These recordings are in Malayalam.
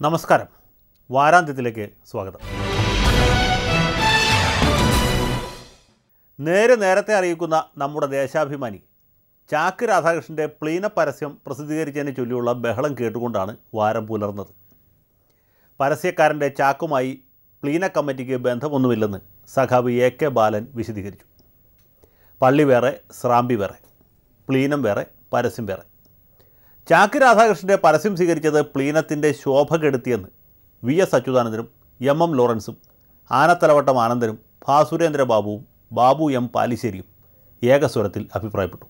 നമസ്കാരം. വാരാന്ത്യത്തിലേക്ക് സ്വാഗതം. നേരത്തെ അറിയിക്കുന്ന നമ്മുടെ ദേശാഭിമാനി ചാക്ക് രാധാകൃഷ്ണൻ്റെ പ്ലീന പരസ്യം പ്രസിദ്ധീകരിച്ചതിനെ ചൊല്ലിയുള്ള ബഹളം കേട്ടുകൊണ്ടാണ് വാരം പുലർന്നത്. പരസ്യക്കാരൻ്റെ ചാക്കുമായി പ്ലീന കമ്മിറ്റിക്ക് ബന്ധമൊന്നുമില്ലെന്ന് സഖാവ് എ.കെ. ബാലൻ വിശദീകരിച്ചു. പള്ളി വേറെ, സ്രാമ്പി വേറെ, പ്ലീനം വേറെ, പരസ്യം വേറെ. ചാക്ക് രാധാകൃഷ്ണൻ്റെ പരസ്യം സ്വീകരിച്ചത് പ്ലീനത്തിൻ്റെ ശോഭ കെടുത്തിയെന്ന് വി.എസ്. അച്യുതാനന്ദനും എം.എം. ലോറൻസും ആനത്തലവട്ടം ആനന്ദനും ഭാസുരേന്ദ്ര ബാബുവും ബാബു എം. പാലിശ്ശേരിയും ഏകസ്വരത്തിൽ അഭിപ്രായപ്പെട്ടു.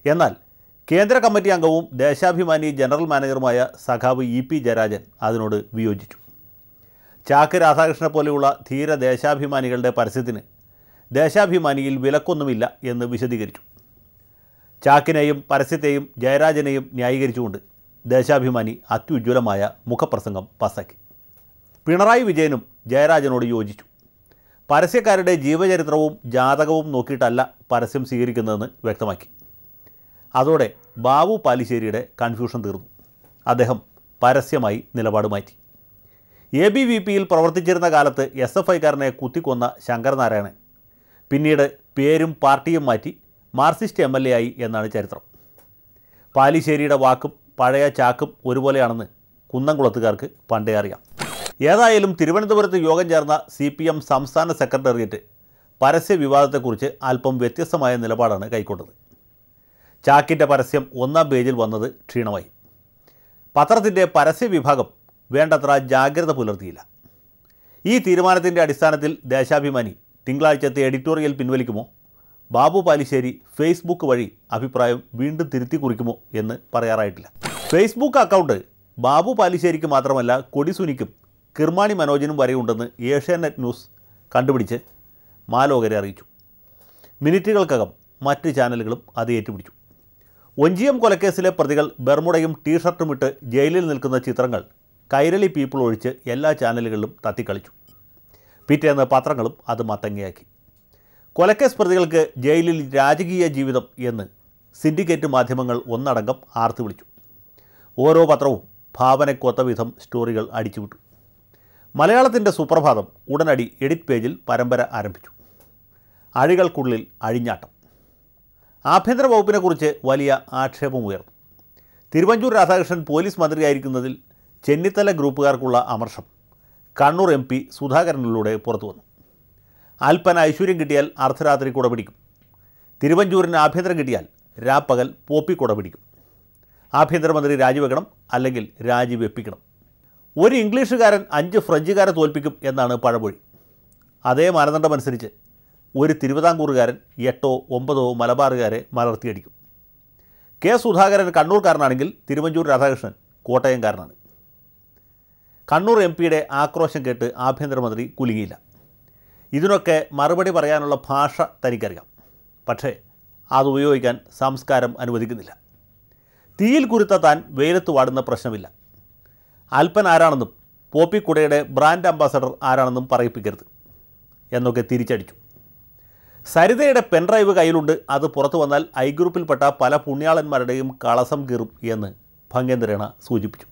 എന്നാൽ കേന്ദ്ര കമ്മിറ്റി അംഗവും ദേശാഭിമാനി ജനറൽ മാനേജറുമായ സഖാവ് ഇ.പി. ജയരാജൻ അതിനോട് വിയോജിച്ചു. ചാക്ക് രാധാകൃഷ്ണനെ പോലെയുള്ള ധീര ദേശാഭിമാനികളുടെ പരസ്യത്തിന് ദേശാഭിമാനിയിൽ വിലക്കൊന്നുമില്ല എന്ന് വിശദീകരിച്ചു. ചാക്കിനെയും പരസ്യത്തെയും ജയരാജനെയും ന്യായീകരിച്ചുകൊണ്ട് ദേശാഭിമാനി അത്യുജ്വലമായ മുഖപ്രസംഗം പാസാക്കി. പിണറായി വിജയനും ജയരാജനോട് യോജിച്ചു. പരസ്യക്കാരുടെ ജീവചരിത്രവും ജാതകവും നോക്കിയിട്ടല്ല പരസ്യം സ്വീകരിക്കുന്നതെന്ന് വ്യക്തമാക്കി. അതോടെ ബാബു പാലിശ്ശേരിയുടെ കൺഫ്യൂഷൻ തീർന്നു. അദ്ദേഹം പരസ്യമായി നിലപാട് മാറ്റി. ABVPയിൽ പ്രവർത്തിച്ചിരുന്ന കാലത്ത് SFIക്കാരനെ കുത്തിക്കൊന്ന ശങ്കരനാരായണൻ പിന്നീട് പേരും പാർട്ടിയും മാറ്റി മാർക്സിസ്റ്റ് MLA ആയി എന്നാണ് ചരിത്രം. പാലിശ്ശേരിയുടെ വാക്കും പഴയ ചാക്കും ഒരുപോലെയാണെന്ന് കുന്നംകുളത്തുകാർക്ക് പണ്ടേ അറിയാം. ഏതായാലും തിരുവനന്തപുരത്ത് യോഗം ചേർന്ന CPM സംസ്ഥാന സെക്രട്ടേറിയറ്റ് പരസ്യ വിവാദത്തെക്കുറിച്ച് അല്പം വ്യത്യസ്തമായ നിലപാടാണ് കൈക്കൊണ്ടത്. ചാക്കിൻ്റെ പരസ്യം 1-ാം പേജിൽ വന്നത് ക്ഷീണമായി. പത്രത്തിൻ്റെ പരസ്യ വിഭാഗം വേണ്ടത്ര ജാഗ്രത പുലർത്തിയില്ല. ഈ തീരുമാനത്തിൻ്റെ അടിസ്ഥാനത്തിൽ ദേശാഭിമാനി തിങ്കളാഴ്ചത്തെ എഡിറ്റോറിയൽ പിൻവലിക്കുമോ, ബാബു പാലിശ്ശേരി ഫേസ്ബുക്ക് വഴി അഭിപ്രായം വീണ്ടും തിരുത്തി കുറിക്കുമോ എന്ന് പറയാറായിട്ടില്ല. ഫേസ്ബുക്ക് അക്കൗണ്ട് ബാബു പാലിശ്ശേരിക്ക് മാത്രമല്ല കൊടിസുനിക്കും കിർമാണി മനോജിനും വരെയുണ്ടെന്ന് ഏഷ്യാനെറ്റ് ന്യൂസ് കണ്ടുപിടിച്ച് മാലോകരെ അറിയിച്ചു. മിനിറ്റുകൾക്കകം മറ്റ് ചാനലുകളും അത് ഏറ്റുപിടിച്ചു. ഒഞ്ചിയം കൊലക്കേസിലെ പ്രതികൾ ബർമുടയും ടീഷർട്ടും ഇട്ട് ജയിലിൽ നിൽക്കുന്ന ചിത്രങ്ങൾ കൈരളി പീപ്പിൾ ഒഴിച്ച് എല്ലാ ചാനലുകളിലും തത്തിക്കളിച്ചു. പിറ്റേന്ന് പത്രങ്ങളും അത് മത്തങ്ങയാക്കി. കൊലക്കേസ് പ്രതികൾക്ക് ജയിലിൽ രാജകീയ ജീവിതം എന്ന് സിൻഡിക്കേറ്റ് മാധ്യമങ്ങൾ ഒന്നടങ്കം ആർത്തു വിളിച്ചു. ഓരോ പത്രവും ഭാവനക്കൊത്ത വിധം സ്റ്റോറികൾ അടിച്ചുവിട്ടു. മലയാളത്തിൻ്റെ സുപ്രഭാതം ഉടനടി എഡിറ്റ് പേജിൽ പരമ്പര ആരംഭിച്ചു. അഴികൾക്കുള്ളിൽ അഴിഞ്ഞാട്ടം. ആഭ്യന്തര വകുപ്പിനെക്കുറിച്ച് വലിയ ആക്ഷേപമുയർന്നു. തിരുവഞ്ചൂർ രാധാകൃഷ്ണൻ പോലീസ് മന്ത്രിയായിരിക്കുന്നതിൽ ചെന്നിത്തല ഗ്രൂപ്പുകാർക്കുള്ള അമർഷം കണ്ണൂർ MP സുധാകരനിലൂടെ പുറത്തു വന്നു. അല്പന ഐശ്വര്യം കിട്ടിയാൽ അർദ്ധരാത്രി കുട പിടിക്കും. തിരുവഞ്ചൂരിന് ആഭ്യന്തരം കിട്ടിയാൽ രാപ്പകൽ പോപ്പി കുട പിടിക്കും. ആഭ്യന്തരമന്ത്രി രാജിവെക്കണം, അല്ലെങ്കിൽ രാജിവെപ്പിക്കണം. ഒരു ഇംഗ്ലീഷുകാരൻ 5 ഫ്രഞ്ചുകാരെ തോൽപ്പിക്കും എന്നാണ് പഴമൊഴി. അതേ മാനദണ്ഡമനുസരിച്ച് ഒരു തിരുവിതാംകൂറുകാരൻ 8 or 9 മലബാറുകാരെ മലർത്തിയടിക്കും. കെ. സുധാകരൻ കണ്ണൂർക്കാരനാണെങ്കിൽ തിരുവഞ്ചൂർ രാധാകൃഷ്ണൻ കോട്ടയംകാരനാണ്. കണ്ണൂർ MPയുടെ ആക്രോശം കേട്ട് ആഭ്യന്തരമന്ത്രി കുലുങ്ങിയില്ല. ഇതിനൊക്കെ മറുപടി പറയാനുള്ള ഭാഷ തനിക്കറിയാം, പക്ഷേ അത് ഉപയോഗിക്കാൻ സംസ്കാരം അനുവദിക്കുന്നില്ല. തീയിൽ കുരുത്ത താൻ വെയിലത്ത് വാടുന്ന പ്രശ്നമില്ല. അൽപ്പൻ ആരാണെന്നും പോപ്പിക്കുടയുടെ ബ്രാൻഡ് അംബാസഡർ ആരാണെന്നും പറയിപ്പിക്കരുത് എന്നൊക്കെ തിരിച്ചടിച്ചു. സരിതയുടെ പെൻഡ്രൈവ് കയ്യിലുണ്ട്, അത് പുറത്തു വന്നാൽ ഐ ഗ്രൂപ്പിൽപ്പെട്ട പല പുണ്യാളന്മാരുടെയും കളസം കീറും എന്ന് ഭംഗേന്ദ്രേണ സൂചിപ്പിച്ചു.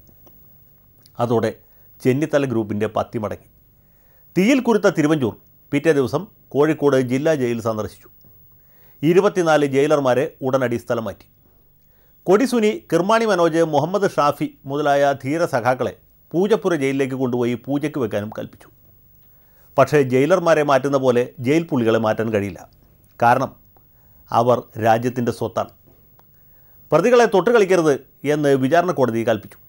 അതോടെ ചെന്നിത്തല ഗ്രൂപ്പിൻ്റെ പത്തി മടങ്ങി. തീയിൽ കുരുത്ത തിരുവഞ്ചൂർ പിറ്റേ ദിവസം കോഴിക്കോട് ജില്ലാ ജയിൽ സന്ദർശിച്ചു. 24 ജയിലർമാരെ ഉടനടി സ്ഥലം മാറ്റി. കൊടിസുനി, കിർമാണി മനോജ്, മുഹമ്മദ് ഷാഫി മുതലായ ധീര സഖാക്കളെ പൂജപ്പുര ജയിലിലേക്ക് കൊണ്ടുപോയി പൂജയ്ക്ക് വെക്കാനും കൽപ്പിച്ചു. പക്ഷേ ജയിലർമാരെ മാറ്റുന്ന പോലെ ജയിൽ പുള്ളികളെ മാറ്റാൻ കഴിയില്ല. കാരണം അവർ രാജ്യത്തിൻ്റെ സ്വത്താണ്. പ്രതികളെ തൊട്ടുകളിക്കരുത് എന്ന് വിചാരണ കോടതി കൽപ്പിച്ചു.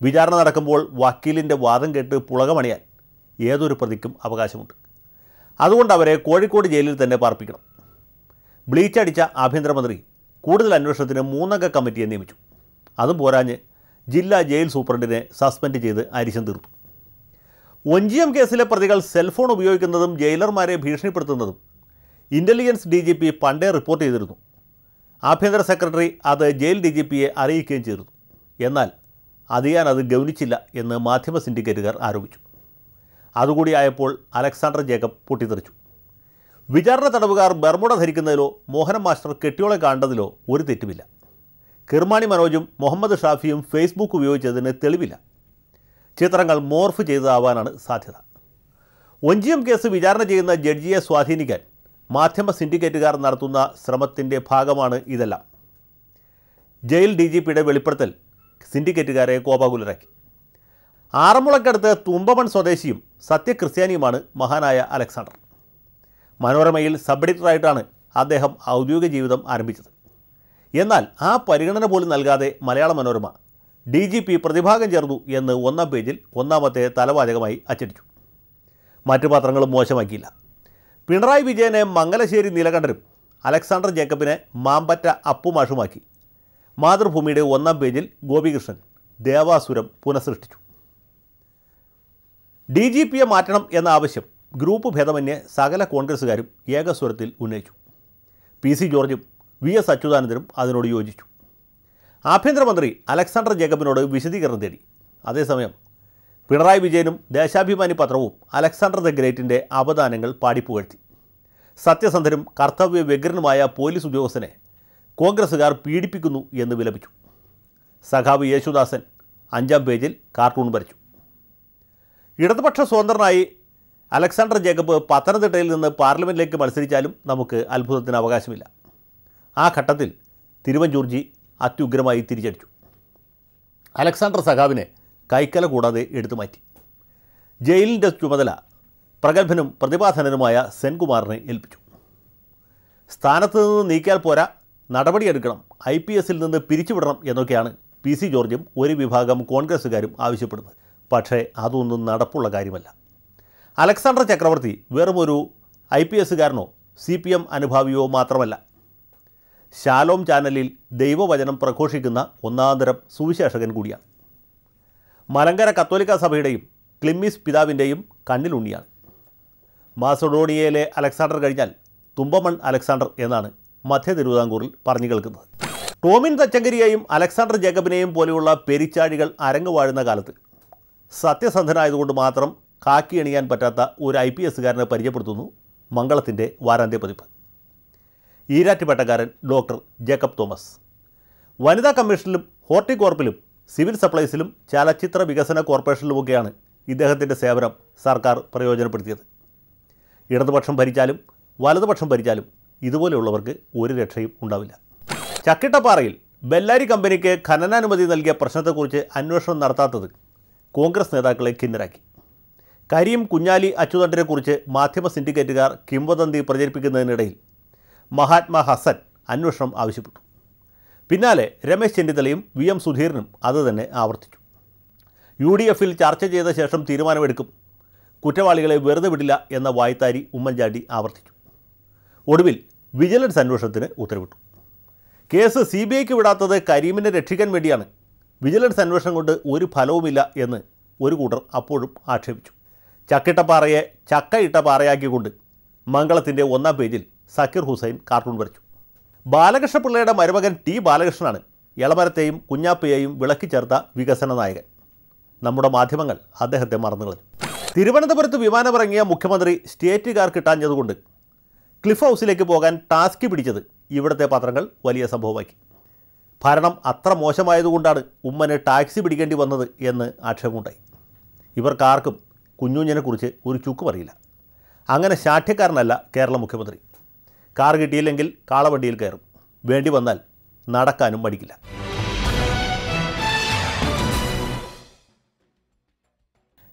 വിചാരണ നടക്കുമ്പോൾ വക്കീലിൻ്റെ വാദം കേട്ട് പുളകമണിയാൻ ഏതൊരു പ്രതിക്കും അവകാശമുണ്ട്. അതുകൊണ്ട് അവരെ കോഴിക്കോട് ജയിലിൽ തന്നെ പാർപ്പിക്കണം. ബ്ലീച്ചടിച്ച ആഭ്യന്തരമന്ത്രി കൂടുതൽ അന്വേഷണത്തിന് 3-അംഗ കമ്മിറ്റിയെ നിയമിച്ചു. അതും പോരാഞ്ഞ് ജില്ലാ ജയിൽ സൂപ്രണ്ടിനെ സസ്പെൻഡ് ചെയ്ത് അരിശം തീർത്തു. ഒഞ്ചിയം കേസിലെ പ്രതികൾ സെൽഫോൺ ഉപയോഗിക്കുന്നതും ജയിലർമാരെ ഭീഷണിപ്പെടുത്തുന്നതും ഇൻ്റലിജൻസ് DGP പണ്ടേ റിപ്പോർട്ട് ചെയ്തിരുന്നു. ആഭ്യന്തര സെക്രട്ടറി അത് ജയിൽ DGPയെ അറിയിക്കുകയും ചെയ്തു. എന്നാൽ അത് ഗൗനിച്ചില്ല എന്ന് മാധ്യമ സിൻഡിക്കേറ്റുകാർ ആരോപിച്ചു. അതുകൂടിയായപ്പോൾ അലക്സാണ്ടർ ജേക്കബ് പൊട്ടിത്തെറിച്ചു. വിചാരണ തടവുകാർ ബർമുട ധരിക്കുന്നതിലോ മോഹനം മാസ്റ്റർ കെട്ടിയോളെ കാണുന്നതിലോ ഒരു തെറ്റുമില്ല. കിർമാണി മനോജും മുഹമ്മദ് ഷാഫിയും ഫേസ്ബുക്ക് ഉപയോഗിച്ചതിന് തെളിവില്ല. ചിത്രങ്ങൾ മോർഫ് ചെയ്തതാവാനാണ് സാധ്യത. ഒഞ്ചിയം കേസ് വിചാരണ ചെയ്യുന്ന ജഡ്ജിയെ സ്വാധീനിക്കാൻ മാധ്യമ സിൻഡിക്കേറ്റുകാർ നടത്തുന്ന ശ്രമത്തിൻ്റെ ഭാഗമാണ് ഇതെല്ലാം. ജയിൽ DGPയുടെ വെളിപ്പെടുത്തൽ സിൻഡിക്കേറ്റുകാരെ കോപാകുലരാക്കി. ആറന്മുളക്കടുത്ത് തുമ്പമൺ സ്വദേശിയും സത്യക്രിസ്ത്യാനിയുമാണ് മഹാനായ അലക്സാണ്ടർ. മനോരമയിൽ സബ് എഡിറ്ററായിട്ടാണ് അദ്ദേഹം ഔദ്യോഗിക ജീവിതം ആരംഭിച്ചത്. എന്നാൽ ആ പരിഗണന പോലും നൽകാതെ മലയാള മനോരമ DGP പ്രതിഭാഗം ചേർന്നു എന്ന് ഒന്നാം പേജിൽ ഒന്നാമത്തെ തലവാചകമായി അച്ചടിച്ചു. മറ്റു പത്രങ്ങളും മോശമാക്കിയില്ല. പിണറായി വിജയനെ മംഗലശ്ശേരി നീലകണ്ഠനും അലക്സാണ്ടർ ജേക്കബിനെ മാമ്പറ്റ അപ്പുമാഷുമാക്കി മാതൃഭൂമിയുടെ ഒന്നാം പേജിൽ ഗോപികൃഷ്ണൻ ദേവാസുരം പുനഃസൃഷ്ടിച്ചു. DGPയെ മാറ്റണം എന്ന ആവശ്യം ഗ്രൂപ്പ് ഭേദമന്യേ സകല കോൺഗ്രസ്സുകാരും ഏകസ്വരത്തിൽ ഉന്നയിച്ചു. PC ജോർജും VS അച്യുതാനന്ദനും അതിനോട് യോജിച്ചു. ആഭ്യന്തരമന്ത്രി അലക്സാണ്ടർ ജേക്കബിനോട് വിശദീകരണം തേടി. അതേസമയം പിണറായി വിജയനും ദേശാഭിമാനി പത്രവും അലക്സാണ്ടർ ദ ഗ്രേറ്റിൻ്റെ അവദാനങ്ങൾ പാടിപ്പുകഴ്ത്തി. സത്യസന്ധനും കർത്തവ്യ വ്യഗ്രനുമായ പോലീസ് ഉദ്യോഗസ്ഥനെ കോൺഗ്രസ്സുകാർ പീഡിപ്പിക്കുന്നു എന്ന് വിലപിച്ചു. സഖാവ് യേശുദാസൻ 5-ാം പേജിൽ കാർട്ടൂൺ വരച്ചു. ഇടതുപക്ഷ സ്വതന്ത്രനായി അലക്സാണ്ടർ ജേക്കബ് പത്തനംതിട്ടയിൽ നിന്ന് പാർലമെൻറ്റിലേക്ക് മത്സരിച്ചാലും നമുക്ക് അത്ഭുതത്തിന് അവകാശമില്ല. ആ ഘട്ടത്തിൽ തിരുവഞ്ചൂർജി അത്യുഗ്രമായി തിരിച്ചടിച്ചു. അലക്സാണ്ടർ സഖാവിനെ കൈക്കല കൂടാതെ എടുത്തു മാറ്റി. ജയിലിൻ്റെ ചുമതല പ്രഗത്ഭനും പ്രതിഭാധനനുമായ സെൻകുമാറിനെ ഏൽപ്പിച്ചു. സ്ഥാനത്ത് നിന്ന് നീക്കിയാൽ പോരാ, നടപടിയെടുക്കണം, IPSൽ നിന്ന് പിരിച്ചുവിടണം എന്നൊക്കെയാണ് PC ജോർജും ഒരു വിഭാഗം കോൺഗ്രസ്സുകാരും ആവശ്യപ്പെടുന്നത്. പക്ഷേ അതൊന്നും നടപ്പുള്ള കാര്യമല്ല. അലക്സാണ്ടർ ചക്രവർത്തി വെറുമൊരു IPSകാരനോ CPM അനുഭാവിയോ മാത്രമല്ല. ശാലോം ചാനലിൽ ദൈവവചനം പ്രഘോഷിക്കുന്ന ഒന്നാന്തരം സുവിശേഷകൻ കൂടിയാണ്. മലങ്കര കത്തോലിക്ക സഭയുടെയും ക്ലിമ്മീസ് പിതാവിൻ്റെയും കണ്ണിലുണ്ണിയാണ്. മാസഡോണിയയിലെ അലക്സാണ്ടർ കഴിഞ്ഞാൽ തുമ്പമൺ അലക്സാണ്ടർ എന്നാണ് മധ്യ തിരുവിതാംകൂറിൽ പറഞ്ഞു കേൾക്കുന്നത്. ടോമിൻ തച്ചങ്കരിയെയും അലക്സാണ്ടർ ജേക്കബിനെയും പോലെയുള്ള പെരിച്ചാഴികൾ അരങ്ങ് വാഴുന്ന കാലത്ത് സത്യസന്ധനായതുകൊണ്ട് മാത്രം കാക്കി അണിയാൻ പറ്റാത്ത ഒരു IPSകാരനെ പരിചയപ്പെടുത്തുന്നു മംഗളത്തിൻ്റെ വാരാന്ത്യ പതിപ്പ്. ഈരാറ്റുപേട്ടക്കാരൻ ഡോക്ടർ ജേക്കബ് തോമസ്. വനിതാ കമ്മീഷനിലും ഹോർട്ടികോർപ്പിലും സിവിൽ സപ്ലൈസിലും ചലച്ചിത്ര വികസന കോർപ്പറേഷനിലുമൊക്കെയാണ് ഇദ്ദേഹത്തിൻ്റെ സേവനം സർക്കാർ പ്രയോജനപ്പെടുത്തിയത്. ഇടതുപക്ഷം ഭരിച്ചാലും വലതുപക്ഷം ഭരിച്ചാലും ഇതുപോലെയുള്ളവർക്ക് ഒരു രക്ഷയും ഉണ്ടാവില്ല. ചക്കിട്ടപ്പാറയിൽ ബെല്ലാരി കമ്പനിക്ക് ഖനനാനുമതി നൽകിയ പ്രശ്നത്തെക്കുറിച്ച് അന്വേഷണം നടത്താത്തത് കോൺഗ്രസ് നേതാക്കളെ ഖിന്നരാക്കി. കരീം കുഞ്ഞാലി അച്യുതണ്ടിനെക്കുറിച്ച് മാധ്യമ സിൻഡിക്കേറ്റുകാർ കിംവദന്തി പ്രചരിപ്പിക്കുന്നതിനിടയിൽ മഹാത്മാ ഹസൻ അന്വേഷണം ആവശ്യപ്പെട്ടു. പിന്നാലെ രമേശ് ചെന്നിത്തലയും VM സുധീരനും അതുതന്നെ ആവർത്തിച്ചു. UDFൽ ചർച്ച ചെയ്ത ശേഷം തീരുമാനമെടുക്കും, കുറ്റവാളികളെ വെറുതെ വിടില്ല എന്ന വായ്ത്താരി ഉമ്മൻചാണ്ടി ആവർത്തിച്ചു. ഒടുവിൽ വിജിലൻസ് അന്വേഷണത്തിന് ഉത്തരവിട്ടു. കേസ് CBIക്ക് വിടാത്തത് കരീമിനെ രക്ഷിക്കാൻ വേണ്ടിയാണ്. വിജിലൻസ് അന്വേഷണം കൊണ്ട് ഒരു ഫലവുമില്ല എന്ന് ഒരു കൂട്ടർ അപ്പോഴും ആക്ഷേപിച്ചു. ചക്കിട്ടപ്പാറയെ ചക്കയിട്ട പാറയാക്കിക്കൊണ്ട് മംഗളത്തിൻ്റെ ഒന്നാം പേജിൽ സക്കീർ ഹുസൈൻ കാർട്ടൂൺ വരച്ചു. ബാലകൃഷ്ണപിള്ളയുടെ മരുമകൻ T ബാലകൃഷ്ണനാണ് എളമരത്തെയും കുഞ്ഞാപ്പയെയും വിളക്കി ചേർത്ത വികസന നായകൻ. നമ്മുടെ മാധ്യമങ്ങൾ അദ്ദേഹത്തെ മറന്നുകളഞ്ഞു. തിരുവനന്തപുരത്ത് വിമാനമിറങ്ങിയ മുഖ്യമന്ത്രി സ്റ്റേറ്റുകാർ കിട്ടാഞ്ഞതുകൊണ്ട് ക്ലിഫ് ഹൗസിലേക്ക് പോകാൻ ടാസ്ക് പിടിച്ചത് ഇവിടുത്തെ പത്രങ്ങൾ വലിയ സംഭവമാക്കി. ഭരണം അത്ര മോശമായതുകൊണ്ടാണ് ഉമ്മന് ടാക്സി പിടിക്കേണ്ടി വന്നത് എന്ന് ആക്ഷേപമുണ്ടായി. ഇവർക്കാർക്കും കുഞ്ഞുഞ്ഞിനെക്കുറിച്ച് ഒരു ചുക്കും അറിയില്ല. അങ്ങനെ ശാഠ്യക്കാരനല്ല കേരള മുഖ്യമന്ത്രി. കാർ കിട്ടിയില്ലെങ്കിൽ കാളവണ്ടിയിൽ കയറും, വേണ്ടി വന്നാൽ നടക്കാനും മടിക്കില്ല.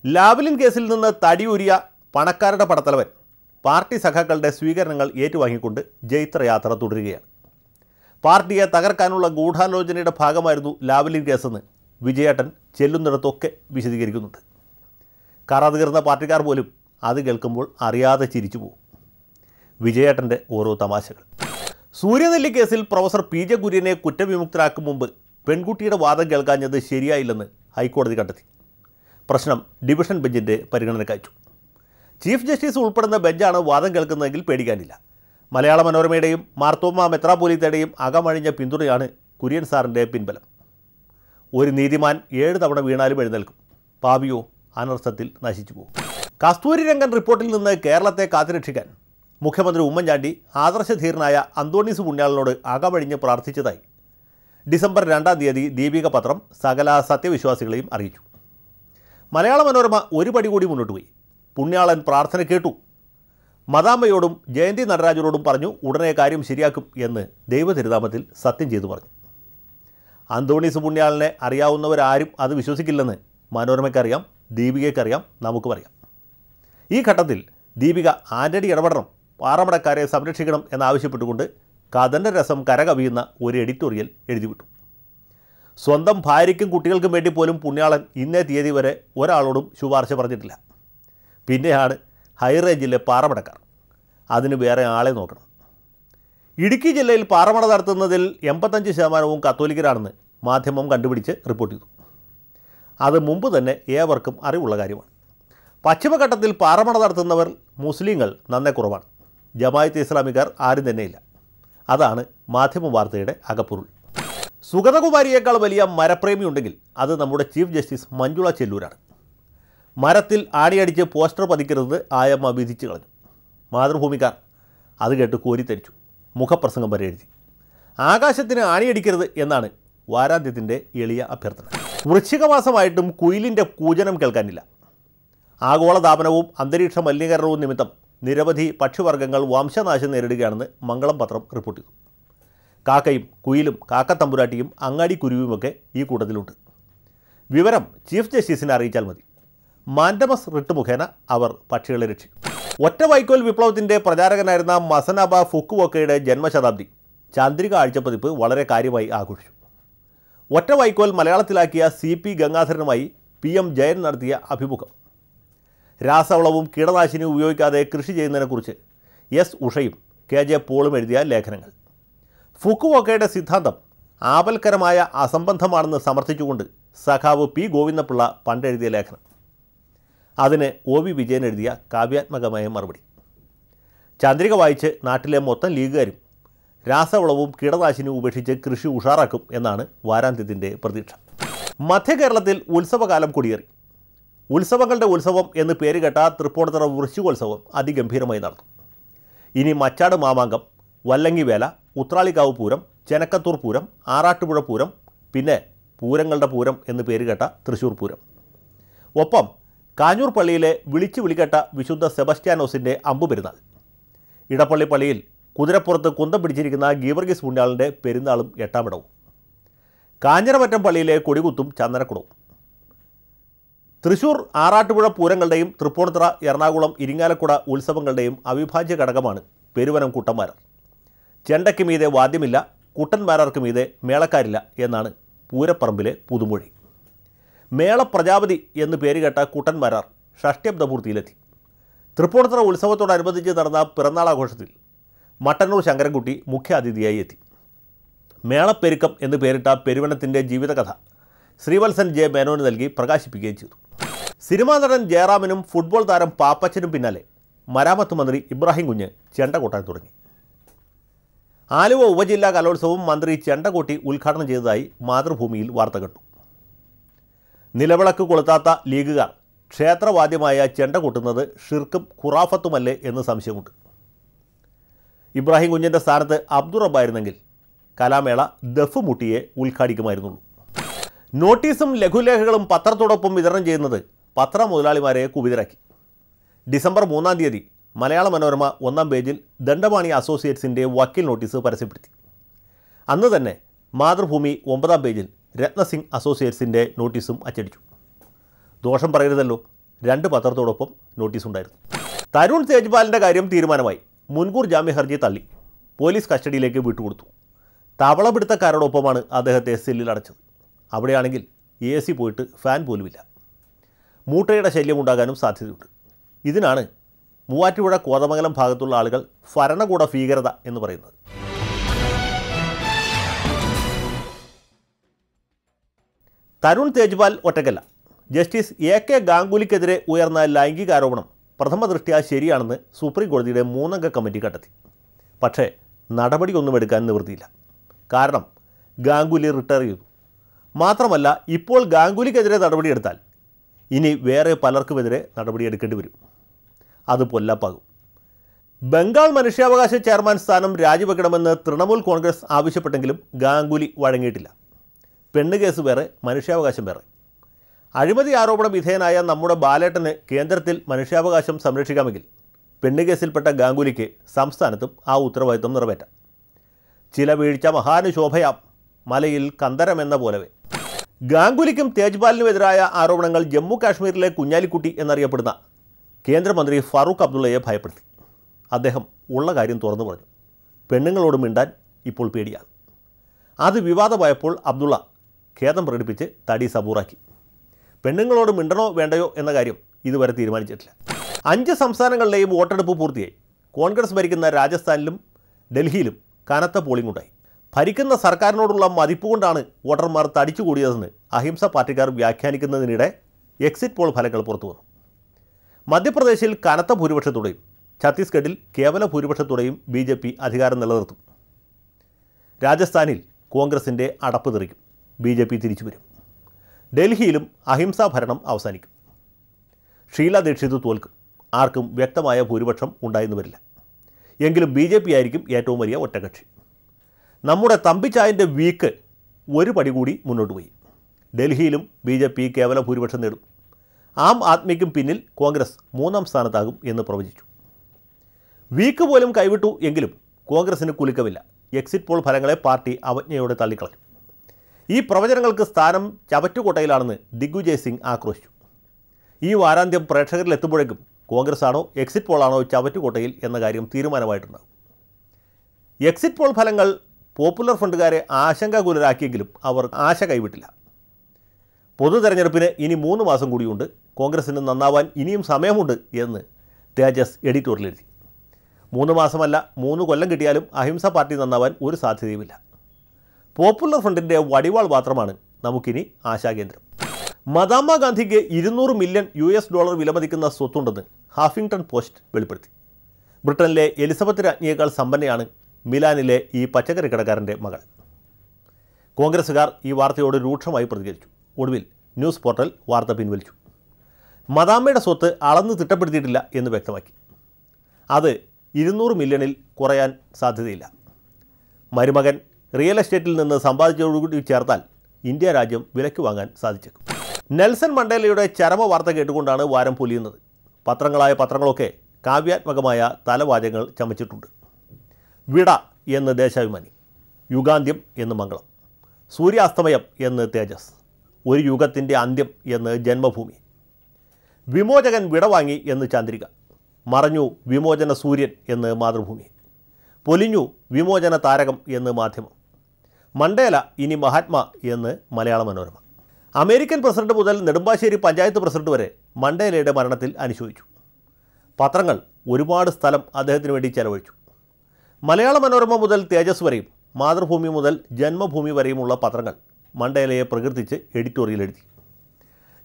ലാവ്ലിൻ കേസിൽ നിന്ന് തടിയൂരിയ പണക്കാരുടെ പടത്തലവൻ പാർട്ടി സഖാക്കളുടെ സ്വീകരണങ്ങൾ ഏറ്റുവാങ്ങിക്കൊണ്ട് ജൈത്രയാത്ര തുടരുകയാണ്. പാർട്ടിയെ തകർക്കാനുള്ള ഗൂഢാലോചനയുടെ ഭാഗമായിരുന്നു ലാവ്ലിൻ കേസെന്ന് വിജയേട്ടൻ ചെല്ലുന്നിടത്തൊക്കെ വിശദീകരിക്കുന്നുണ്ട്. കറതീർന്ന പാർട്ടിക്കാർ പോലും അത് കേൾക്കുമ്പോൾ അറിയാതെ ചിരിച്ചു പോകും. വിജയേട്ടൻ്റെ ഓരോ തമാശകൾ. സൂര്യനെല്ലി കേസിൽ പ്രൊഫസർ PJ കുര്യനെ കുറ്റവിമുക്തരാക്കും മുമ്പ് പെൺകുട്ടിയുടെ വാദം കേൾക്കാഞ്ഞത് ശരിയായില്ലെന്ന് ഹൈക്കോടതി കണ്ടെത്തി. പ്രശ്നം ഡിവിഷൻ ബെഞ്ചിൻ്റെ പരിഗണനയ്ക്കയച്ചു. ചീഫ് ജസ്റ്റിസ് ഉൾപ്പെടുന്ന ബെഞ്ചാണ് വാദം കേൾക്കുന്നതെങ്കിൽ പേടിക്കാനില്ല. മലയാള മനോരമയുടെയും മാർത്തോമ മെത്രാപോലീത്തയുടെയും അകമഴിഞ്ഞ പിന്തുണയാണ് കുര്യൻ സാറിൻ്റെ പിൻബലം. ഒരു നീതിമാൻ 7 തവണ വീണാലും എഴുന്നേൽക്കും, പാവിയോ അനർത്ഥത്തിൽ നശിച്ചു പോകും. കസ്തൂരി രംഗൻ റിപ്പോർട്ടിൽ നിന്ന് കേരളത്തെ കാത്തുരക്ഷിക്കാൻ മുഖ്യമന്ത്രി ഉമ്മൻചാണ്ടി ആദർശധീരനായ അന്തോണീസ് പുണ്യാളനോട് അകമഴിഞ്ഞ് പ്രാർത്ഥിച്ചതായി ഡിസംബർ 2-ാം തീയതി ദീപിക പത്രം സകല സത്യവിശ്വാസികളെയും അറിയിച്ചു. മലയാള മനോരമ ഒരു പടി കൂടി മുന്നോട്ട് പോയി. പുണ്യാളൻ പ്രാർത്ഥന കേട്ടു. മദാമ്മയോടും ജയന്തി നടരാജനോടും പറഞ്ഞു ഉടനെ കാര്യം ശരിയാക്കും എന്ന് ദൈവതിരുനാമത്തിൽ സത്യം ചെയ്തു പറഞ്ഞു. അന്തോണീസ് പുണ്യാളനെ അറിയാവുന്നവരാരും അത് വിശ്വസിക്കില്ലെന്ന് മനോരമയ്ക്കറിയാം, ദീപികയ്ക്കറിയാം, നമുക്കും അറിയാം. ഈ ഘട്ടത്തിൽ ദീപിക ആന്റണി ഇടപെടണം, പാറമടക്കാരെ സംരക്ഷിക്കണം എന്നാവശ്യപ്പെട്ടുകൊണ്ട് കഥൻ്റെ രസം കരകവിയുന്ന ഒരു എഡിറ്റോറിയൽ എഴുതിവിട്ടു. സ്വന്തം ഭാര്യയ്ക്കും കുട്ടികൾക്കും വേണ്ടി പോലും പുണ്യാളൻ ഇന്നേ തീയതി വരെ ഒരാളോടും ശുപാർശ പറഞ്ഞിട്ടില്ല. പിന്നെയാണ് ഹൈറേഞ്ചിലെ പാറമടക്കാർ. അതിന് വേറെ ആളെ നോക്കണം. ഇടുക്കി ജില്ലയിൽ പാറമട നടത്തുന്നതിൽ 85% കത്തോലിക്കരാണെന്ന് മാധ്യമം കണ്ടുപിടിച്ച് റിപ്പോർട്ട് ചെയ്തു. അത് മുമ്പ് തന്നെ ഏവർക്കും അറിവുള്ള കാര്യമാണ്. പശ്ചിമഘട്ടത്തിൽ പാറമട നടത്തുന്നവർ മുസ്ലിങ്ങൾ നന്നേ കുറവാണ്. ജമായത്ത് ഇസ്ലാമിക്കാർ ആരും തന്നെയില്ല. അതാണ് മാധ്യമ വാർത്തയുടെ അകപ്പൊരുൾ. സുഗതകുമാരിയേക്കാൾ വലിയ മരപ്രേമിയുണ്ടെങ്കിൽ അത് നമ്മുടെ ചീഫ് ജസ്റ്റിസ് മഞ്ജുള ചെല്ലൂരാണ്. മരത്തിൽ ആണിയടിച്ച് പോസ്റ്റർ പതിക്കരുത് ആയമ്മ വിധിച്ചു കളഞ്ഞു. മാതൃഭൂമിക്കാർ അത് കേട്ട് കോരിത്തരിച്ചു. മുഖപ്രസംഗം വരെ എഴുതി. ആകാശത്തിന് ആണിയടിക്കരുത് എന്നാണ് വാരാന്ത്യത്തിൻ്റെ എളിയ അഭ്യർത്ഥന. വൃശ്ചികമാസമായിട്ടും കുയിലിൻ്റെ കൂജനം കേൾക്കാനില്ല. ആഗോളതാപനവും അന്തരീക്ഷ മലിനീകരണവും നിമിത്തം നിരവധി പക്ഷിവർഗ്ഗങ്ങൾ വംശനാശം നേരിടുകയാണെന്ന് മംഗളം പത്രം റിപ്പോർട്ട് ചെയ്തു. കാക്കയും കുയിലും കാക്കത്തമ്പുരാട്ടിയും അങ്ങാടി കുരുവിയുമൊക്കെ ഈ കൂട്ടത്തിലുണ്ട്. വിവരം ചീഫ് ജസ്റ്റിസിനെ അറിയിച്ചാൽ മതി. മാൻഡമസ് റിട്ട് മുഖേന അവർ പക്ഷികളെ രക്ഷിക്കും. ഒറ്റ വൈക്കോൽ വിപ്ലവത്തിൻ്റെ പ്രചാരകനായിരുന്ന മസനാബ ഫുക്കുവോക്കയുടെ ജന്മശതാബ്ദി ചാന്ദ്രിക ആഴ്ചപ്പതിപ്പ് വളരെ കാര്യമായി ആഘോഷിച്ചു. ഒറ്റ വൈക്കോൽ മലയാളത്തിലാക്കിയ CP ഗംഗാധരനുമായി PM ജയൻ നടത്തിയ അഭിമുഖം, രാസവളവും കീടനാശിനിയും ഉപയോഗിക്കാതെ കൃഷി ചെയ്യുന്നതിനെക്കുറിച്ച് S ഉഷയും KJ പോളും എഴുതിയ ലേഖനങ്ങൾ, ഫുക്കുവോക്കയുടെ സിദ്ധാന്തം ആപൽക്കരമായ അസംബന്ധമാണെന്ന് സമർത്ഥിച്ചുകൊണ്ട് സഖാവ് P ഗോവിന്ദപിള്ള പണ്ടെഴുതിയ ലേഖനം, അതിന് OV വിജയൻ എഴുതിയ കാവ്യാത്മകമായ മറുപടി. ചന്ദ്രിക വായിച്ച് നാട്ടിലെ മൊത്തം ലീഗുകാരും രാസവളവും കീടനാശിനിയും ഉപേക്ഷിച്ച് കൃഷി ഉഷാറാക്കും എന്നാണ് വാരാന്ത്യത്തിൻ്റെ പ്രതീക്ഷ. മധ്യകേരളത്തിൽ ഉത്സവകാലം കൊടിയേറി. ഉത്സവങ്ങളുടെ ഉത്സവം എന്ന് പേരുകേട്ട തൃപ്പൂണിത്തുറ വൃശ്ചികോത്സവം അതിഗംഭീരമായി നടന്നു. ഇനി മച്ചാട് മാമാങ്കം, വല്ലങ്ങിവേല, ഉത്രാളിക്കാവ് പൂരം, ചെനക്കത്തൂർ പൂരം, ആറാട്ടുപുഴ പൂരം, പിന്നെ പൂരങ്ങളുടെ പൂരം എന്ന് പേരുകേട്ട തൃശ്ശൂർ പൂരം. ഒപ്പം കാഞ്ഞൂർ പള്ളിയിലെ വിളിച്ചു വിളിക്കേട്ട വിശുദ്ധ സെബസ്റ്റ്യാനോസിൻ്റെ അമ്പുപെരുന്നാൾ, ഇടപ്പള്ളി പള്ളിയിൽ കുതിരപ്പുറത്ത് കുന്തം പിടിച്ചിരിക്കുന്ന ഗീവർഗീസ് പുണ്യാളിൻ്റെ പെരുന്നാളും 8-ാം ഇടവും, കാഞ്ഞിരമറ്റം പള്ളിയിലെ കൊടികുത്തും ചന്ദനക്കുടവും, തൃശ്ശൂർ ആറാട്ടുപുഴ പൂരങ്ങളുടെയും തൃപ്പൂണിത്തുറ, എറണാകുളം, ഇരിങ്ങാലക്കുട ഉത്സവങ്ങളുടെയും അവിഭാജ്യ ഘടകമാണ് പെരുവനം കുട്ടന്മാരാർ. ചെണ്ടയ്ക്ക് മീതെ വാദ്യമില്ല, കുട്ടന്മാരാർക്ക് മീതെ മേളക്കാരില്ല എന്നാണ് പൂരപ്പറമ്പിലെ പുതുമൊഴി. മേള പ്രജാപതി എന്ന് പേരുകേട്ട കുട്ടന്മാരാർ ഷഷ്ട്യബ്ദപൂർത്തിയിലെത്തി. തൃപ്പൂണിത്തുറ ഉത്സവത്തോടനുബന്ധിച്ച് നടന്ന പിറന്നാളാഘോഷത്തിൽ മട്ടന്നൂർ ശങ്കരൻകുട്ടി മുഖ്യാതിഥിയായി എത്തി. മേളപ്പെരുക്കം എന്ന് പേരിട്ട പെരുവനത്തിൻ്റെ ജീവിതകഥ ശ്രീവത്സൻ J മേനോന് നൽകി പ്രകാശിപ്പിക്കുകയും ചെയ്തു. സിനിമാ നടൻ ജയറാമിനും ഫുട്ബോൾ താരം പാപ്പച്ചനും പിന്നാലെ മരാമത്ത് മന്ത്രി ഇബ്രാഹിം കുഞ്ഞ് ചെണ്ട കൊട്ടാൻ തുടങ്ങി. ആലുവ ഉപജില്ലാ കലോത്സവം മന്ത്രി ചെണ്ട കൊട്ടി ഉദ്ഘാടനം ചെയ്തതായി മാതൃഭൂമിയിൽ വാർത്ത കണ്ടു. നിലവിളക്ക് കൊളുത്താത്ത ലീഗുകാർ ക്ഷേത്രവാദ്യമായ ചെണ്ട കൊട്ടുന്നത് ഷിർക്കും ഖുറാഫത്തുമല്ലേ എന്ന് സംശയമുണ്ട്. ഇബ്രാഹിം കുഞ്ഞിൻ്റെ സ്ഥാനത്ത് അബ്ദുറബ്ബായിരുന്നെങ്കിൽ കലാമേള ദഫ് മുട്ടിയെ ഉദ്ഘാടിക്കുമായിരുന്നുള്ളൂ. നോട്ടീസും ലഘുലേഖകളും പത്രത്തോടൊപ്പം വിതരണം ചെയ്യുന്നത് പത്രമുതലാളിമാരെ കുപിതരാക്കി. ഡിസംബർ 3-ാം തീയതി മലയാള മനോരമ 1-ാം പേജിൽ ദണ്ഡപാണി അസോസിയേറ്റ്സിൻ്റെ വക്കീൽ നോട്ടീസ് പരസ്യപ്പെടുത്തി. അന്ന് തന്നെ മാതൃഭൂമി 9-ാം പേജിൽ രത്നസിംഗ് അസോസിയേറ്റ്സിൻ്റെ നോട്ടീസും അച്ചടിച്ചു. ദോഷം പറയരുതല്ലോ, 2 പത്രത്തോടൊപ്പം നോട്ടീസുണ്ടായിരുന്നു. തരുൺ തേജ്പാലിൻ്റെ കാര്യം തീരുമാനമായി. മുൻകൂർ ജാമ്യ ഹർജി തള്ളി. പോലീസ് കസ്റ്റഡിയിലേക്ക് വിട്ടുകൊടുത്തു. തവളപിടുത്തക്കാരോടൊപ്പമാണ് അദ്ദേഹത്തെ സെല്ലിൽ അടച്ചത്. അവിടെയാണെങ്കിൽ AC പോയിട്ട് ഫാൻ പോലുമില്ല. മൂട്ടയുടെ ശല്യമുണ്ടാകാനും സാധ്യതയുണ്ട്. ഇതിനാണ് മൂവാറ്റുപുഴ കോതമംഗലം ഭാഗത്തുള്ള ആളുകൾ ഭരണകൂട ഭീകരത എന്ന് പറയുന്നത്. തരുൺ തേജ്പാൽ ഒറ്റയ്ക്കല്ല. ജസ്റ്റിസ് AK ഗാംഗുലിക്കെതിരെ ഉയർന്ന ലൈംഗിക ആരോപണം പ്രഥമ ദൃഷ്ട്യാ ശരിയാണെന്ന് സുപ്രീം കോടതിയുടെ 3-അംഗ കമ്മിറ്റി കണ്ടെത്തി. പക്ഷേ നടപടിയൊന്നും എടുക്കാൻ നിവൃത്തിയില്ല. കാരണം ഗാംഗുലി റിട്ടയർ ചെയ്തു. മാത്രമല്ല, ഇപ്പോൾ ഗാംഗുലിക്കെതിരെ നടപടിയെടുത്താൽ ഇനി വേറെ പലർക്കുമെതിരെ നടപടിയെടുക്കേണ്ടി വരും. അത് പൊല്ലാപ്പാകും. ബംഗാൾ മനുഷ്യാവകാശ ചെയർമാൻ സ്ഥാനം രാജിവെക്കണമെന്ന് തൃണമൂൽ കോൺഗ്രസ് ആവശ്യപ്പെട്ടെങ്കിലും ഗാംഗുലി വഴങ്ങിയിട്ടില്ല. പെണ്ണ് കേസ് വേറെ, മനുഷ്യാവകാശം വേറെ. അഴിമതി ആരോപണ വിധേയനായ നമ്മുടെ ബാലേട്ടന് കേന്ദ്രത്തിൽ മനുഷ്യാവകാശം സംരക്ഷിക്കാമെങ്കിൽ പെണ്ണുകേസിൽപ്പെട്ട ഗാംഗുലിക്ക് സംസ്ഥാനത്തും ആ ഉത്തരവാദിത്വം നിറവേറ്റാം. ചില വീഴ്ച മഹാനുശോഭയാം, മലയിൽ കന്തരമെന്ന പോലവേ. ഗാംഗുലിക്കും തേജ്പാലിനുമെതിരായ ആരോപണങ്ങൾ ജമ്മു കാശ്മീരിലെ കുഞ്ഞാലിക്കുട്ടി എന്നറിയപ്പെടുന്ന കേന്ദ്രമന്ത്രി ഫാറൂഖ് അബ്ദുള്ളയെ ഭയപ്പെടുത്തി. അദ്ദേഹം ഉള്ള കാര്യം തുറന്നു പറഞ്ഞു. പെണ്ണുങ്ങളോട് മിണ്ടാൻ ഇപ്പോൾ പേടിയാണ്. അത് വിവാദമായപ്പോൾ അബ്ദുള്ള ഖേദം പ്രകടിപ്പിച്ച് തടി സബൂറാക്കി. പെണ്ണുങ്ങളോട് മിണ്ടണോ വേണ്ടയോ എന്ന കാര്യം ഇതുവരെ തീരുമാനിച്ചിട്ടില്ല. 5 സംസ്ഥാനങ്ങളിലെയും വോട്ടെടുപ്പ് പൂർത്തിയായി. കോൺഗ്രസ് ഭരിക്കുന്ന രാജസ്ഥാനിലും ഡൽഹിയിലും കനത്ത പോളിംഗ് ഉണ്ടായി. ഭരിക്കുന്ന സർക്കാരിനോടുള്ള മതിപ്പ് കൊണ്ടാണ് വോട്ടർമാർ തടിച്ചുകൂടിയതെന്ന് അഹിംസ പാർട്ടിക്കാർ വ്യാഖ്യാനിക്കുന്നതിനിടെ എക്സിറ്റ് പോൾ ഫലങ്ങൾ പുറത്തു വന്നു. മധ്യപ്രദേശിൽ കനത്ത ഭൂരിപക്ഷത്തോടെയും ഛത്തീസ്ഗഡിൽ കേവല ഭൂരിപക്ഷത്തോടെയും BJP അധികാരം നിലനിർത്തും. രാജസ്ഥാനിൽ കോൺഗ്രസിൻ്റെ അടപ്പ് തെറിക്കും, BJP തിരിച്ചു വരും. ഡൽഹിയിലും അഹിംസാ ഭരണം അവസാനിക്കും. ഷീല ദീക്ഷിത് തോൽക്കും. ആർക്കും വ്യക്തമായ ഭൂരിപക്ഷം ഉണ്ടായെന്ന് വരില്ല. എങ്കിലും BJP ആയിരിക്കും ഏറ്റവും വലിയ ഒറ്റകക്ഷി. നമ്മുടെ തമ്പിച്ചായൻ്റെ വീക്ക് ഒരു പടി കൂടി മുന്നോട്ട് പോയി. ഡൽഹിയിലും BJP കേവല ഭൂരിപക്ഷം നേടും. ആം ആദ്മിക്കും പിന്നിൽ കോൺഗ്രസ് 3ാം സ്ഥാനത്താകും എന്ന് പ്രവചിച്ചു. വീക്ക് പോലും കൈവിട്ടു എങ്കിലും കോൺഗ്രസിന് കുലുക്കമില്ല. എക്സിറ്റ് പോൾ ഫലങ്ങളെ പാർട്ടി അവജ്ഞയോടെ തള്ളിക്കളഞ്ഞു. ഈ പ്രവചനങ്ങൾക്ക് സ്ഥാനം ചവറ്റുകോട്ടയിലാണെന്ന് ദിഗ്വിജയ് സിംഗ് ആക്രോശിച്ചു. ഈ വാരാന്ത്യം പ്രേക്ഷകരിലെത്തുമ്പോഴേക്കും കോൺഗ്രസ് ആണോ എക്സിറ്റ് പോളാണോ ചവറ്റുകോട്ടയിൽ എന്ന കാര്യം തീരുമാനമായിട്ടുണ്ടാകും. എക്സിറ്റ് പോൾ ഫലങ്ങൾ പോപ്പുലർ ഫ്രണ്ടുകാരെ ആശങ്കാകുലരാക്കിയെങ്കിലും അവർ ആശ കൈവിട്ടില്ല. പൊതു തെരഞ്ഞെടുപ്പിന് ഇനി 3 മാസം കൂടിയുണ്ട്. കോൺഗ്രസിന് നന്നാവാൻ ഇനിയും സമയമുണ്ട് എന്ന് തേജസ് എഡിറ്റോറിയൽ എഴുതി. 3 മാസമല്ല, 3 കൊല്ലം കിട്ടിയാലും അഹിംസ പാർട്ടി നന്നാവാൻ ഒരു സാധ്യതയുമില്ല. പോപ്പുലർ ഫ്രണ്ടിൻ്റെ വടിവാൾ മാത്രമാണ് നമുക്കിനി ആശാകേന്ദ്രം. മദാമ്മ ഗാന്ധിക്ക് $200 മില്യൺ വിലമതിക്കുന്ന സ്വത്തുണ്ടെന്ന് ഹാഫിംഗ്ടൺ പോസ്റ്റ് വെളിപ്പെടുത്തി. ബ്രിട്ടനിലെ എലിസബത്ത് രാജ്ഞിയേക്കാൾ സമ്പന്നയാണ് മിലാനിലെ ഈ പച്ചക്കറി കടക്കാരൻ്റെ മകൾ. കോൺഗ്രസ്സുകാർ ഈ വാർത്തയോട് രൂക്ഷമായി പ്രതികരിച്ചു. ഒടുവിൽ ന്യൂസ് പോർട്ടൽ വാർത്ത പിൻവലിച്ചു. മദാമ്മയുടെ സ്വത്ത് അളന്ന് തിട്ടപ്പെടുത്തിയിട്ടില്ല എന്ന് വ്യക്തമാക്കി. അത് 200 മില്യണിൽ കുറയാൻ സാധ്യതയില്ല. മരുമകൻ റിയൽ എസ്റ്റേറ്റിൽ നിന്ന് സമ്പാദിച്ചതോടുകൂടി ചേർത്താൽ ഇന്ത്യ രാജ്യം വിലയ്ക്ക് വാങ്ങാൻ സാധിച്ചേക്കും. നെൽസൺ മണ്ടേലയുടെ ചരമ വാർത്ത കേട്ടുകൊണ്ടാണ് വാരം പൊലിയുന്നത്. പത്രങ്ങളൊക്കെ കാവ്യാത്മകമായ തലവാചകങ്ങൾ ചമച്ചിട്ടുണ്ട്. വിട എന്ന് ദേശാഭിമാനി, യുഗാന്ത്യം എന്ന് മംഗളം, സൂര്യാസ്തമയം എന്ന് തേജസ്, ഒരു യുഗത്തിൻ്റെ അന്ത്യം എന്ന് ജന്മഭൂമി, വിമോചകൻ വിടവാങ്ങി എന്ന് ചന്ദ്രിക, മറഞ്ഞു വിമോചന സൂര്യൻ എന്ന് മാതൃഭൂമി, പൊലിഞ്ഞു വിമോചന താരകം എന്ന് മാധ്യമം, മണ്ടേല ഇനി മഹാത്മാ എന്ന് മലയാള മനോരമ. അമേരിക്കൻ പ്രസിഡന്റ് മുതൽ നെടുമ്പാശ്ശേരി പഞ്ചായത്ത് പ്രസിഡന്റ് വരെ മണ്ടേലയുടെ മരണത്തിൽ അനുശോചിച്ചു. പത്രങ്ങൾ ഒരുപാട് സ്ഥലം അദ്ദേഹത്തിന് വേണ്ടി ചെലവഴിച്ചു. മലയാള മനോരമ മുതൽ തേജസ് വരെയും മാതൃഭൂമി മുതൽ ജന്മഭൂമി വരെയുമുള്ള പത്രങ്ങൾ മണ്ടേലയെ പ്രകീർത്തിച്ച് എഡിറ്റോറിയൽ എഴുതി.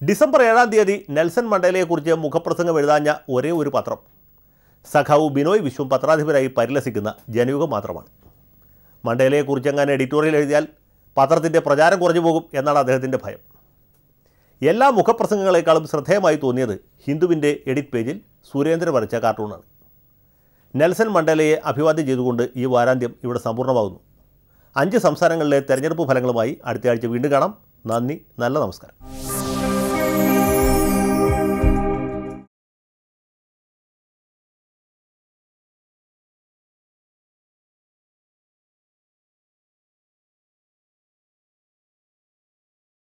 ഡിസംബർ 7-ാം തീയതി നെൽസൺ മണ്ടേലയെക്കുറിച്ച് മുഖപ്രസംഗം എഴുതാഞ്ഞ ഒരേ ഒരു പത്രം സഖാവ് ബിനോയ് വിശ്വം പത്രാധിപരായി പരിലസിക്കുന്ന ജനയുഗം മാത്രമാണ്. മണ്ടേലയെക്കുറിച്ച് എങ്ങനെ എഡിറ്റോറിയൽ എഴുതിയാൽ പത്രത്തിൻ്റെ പ്രചാരം കുറഞ്ഞു പോകും എന്നാണ് അദ്ദേഹത്തിൻ്റെ ഭയം. എല്ലാ മുഖപ്രസംഗങ്ങളെക്കാളും ശ്രദ്ധേയമായി തോന്നിയത് ഹിന്ദുവിൻ്റെ എഡിറ്റ് പേജിൽ സുരേന്ദ്രൻ വരച്ച കാർട്ടൂണാണ്. നെൽസൺ മണ്ടേലയെ അഭിവാദ്യം ചെയ്തുകൊണ്ട് ഈ വാരാന്ത്യം ഇവിടെ സമ്പൂർണ്ണമാകുന്നു. 5 സംസ്ഥാനങ്ങളിലെ തെരഞ്ഞെടുപ്പ് ഫലങ്ങളുമായി അടുത്തയാഴ്ച വീണ്ടും കാണാം. നന്ദി, നല്ല നമസ്കാരം.